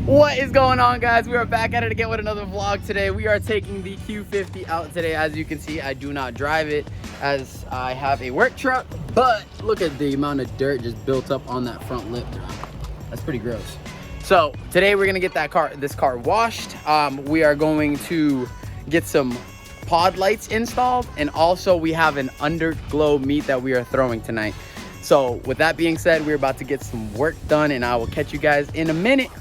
What is going on, guys? We are back at it again with another vlog today. We are taking the Q50 out today. As you can see, I do not drive it as I have a work truck, but look at the amount of dirt just built up on that front lip. That's pretty gross. So today we're gonna get this car washed. We are going to get some pod lights installed, and also we have an underglow meet that we are throwing tonight. So with that being said, we're about to get some work done, and I will catch you guys in a minute.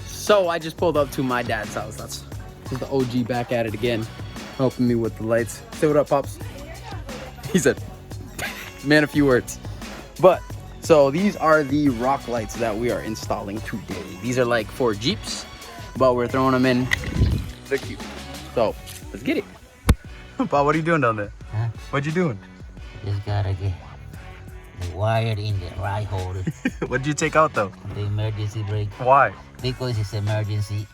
So I just pulled up to my dad's house. This is the OG back at it again, helping me with the lights. Say what up, Pops. He said, man, a few words. But, so these are the rock lights that we are installing today. These are like for Jeeps, but we're throwing them in the Q. So, let's get it. Pop, what are you doing down there? Huh? What you doing? Just gotta get the wire in the right hole. What did you take out though? The emergency brake. Why? Because it's emergency.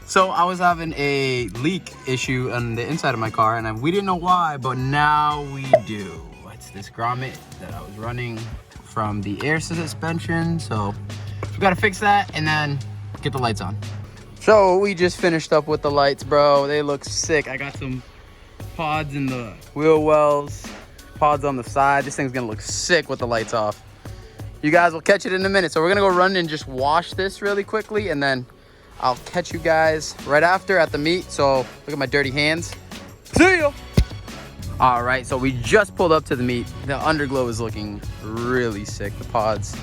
So I was having a leak issue on the inside of my car, and we didn't know why, but now we do. It's this grommet that I was running from the air suspension, so we gotta fix that and then get the lights on. So we just finished up with the lights, bro. They look sick. I got some pods in the wheel wells, pods on the side. This thing's gonna look sick with the lights off. You guys will catch it in a minute. So we're gonna go run and just wash this really quickly, and then I'll catch you guys right after at the meet. So look at my dirty hands. See ya. All right, so we just pulled up to the meet. The underglow is looking really sick. The pods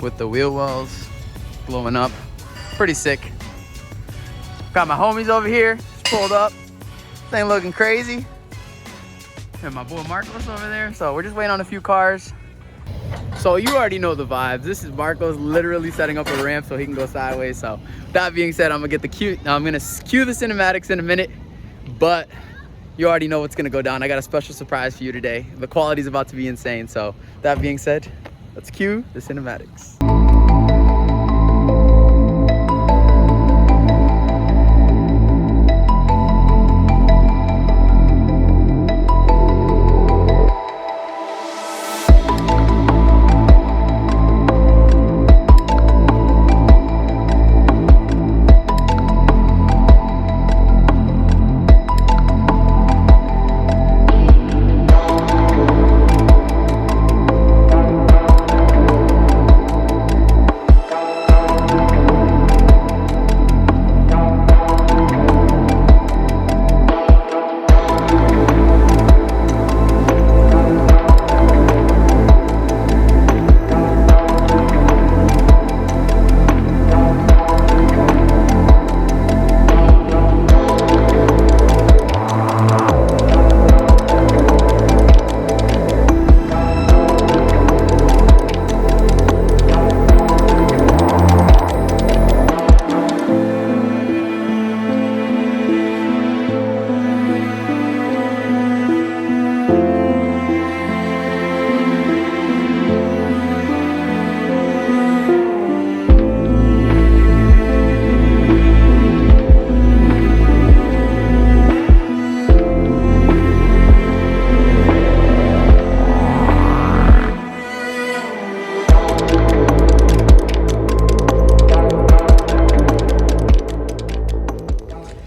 with the wheel wells blowing up, pretty sick. Got my homies over here, just pulled up. Thing looking crazy. And my boy Marcos over there. So we're just waiting on a few cars. So you already know the vibes. This is Marcos literally setting up a ramp so he can go sideways. So that being said, I'm gonna get the cue. Now I'm gonna cue the cinematics in a minute, but you already know what's gonna go down. I got a special surprise for you today. The quality's about to be insane. So that being said, let's cue the cinematics.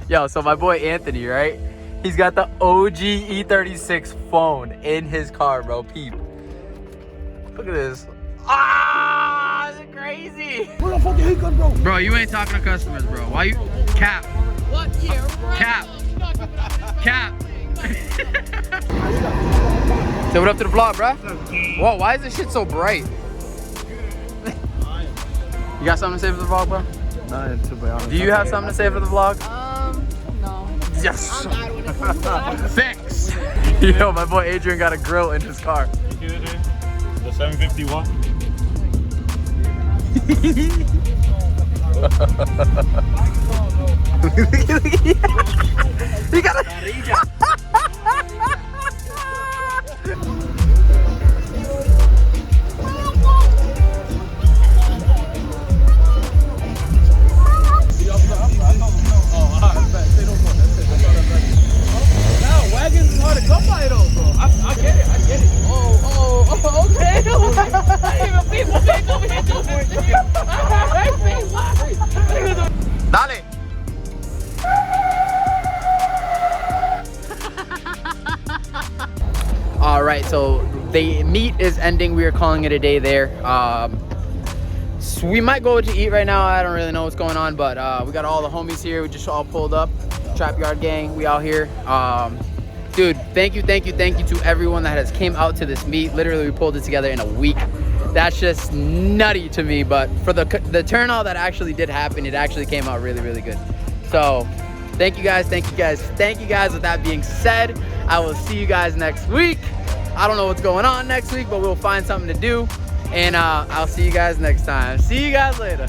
Yo, so my boy Anthony, right? He's got the OG E36 phone in his car, bro. Peep. Look at this. Ah, this is crazy. Where the fuck is he good, bro? Bro, you ain't talking to customers, bro. Why you? Cap. What? Yeah, right. Cap. Cap. Say what up to the vlog, bro. Whoa, why is this shit so bright? You got something to say for the vlog, bro? Nah, to be honest. Do you have something to say for the vlog? No. Yes. Thanks. Yo, my boy Adrian got a grill in his car. The 751. You got a... Wagons is hard to come by though, bro. I get it. Oh, okay. I didn't even see the thing over here doing it. the meet is ending. We are calling it a day there. So we might go to eat right now. I don't really know what's going on, but we got all the homies here. We just all pulled up. Trap Yard Gang, we out here. Dude, thank you to everyone that has came out to this meet. Literally, we pulled it together in a week. That's just nutty to me, but for the turnout that actually did happen, it actually came out really, really good. So thank you guys. With that being said, I will see you guys next week. I don't know what's going on next week, but we'll find something to do. And I'll see you guys next time. See you guys later.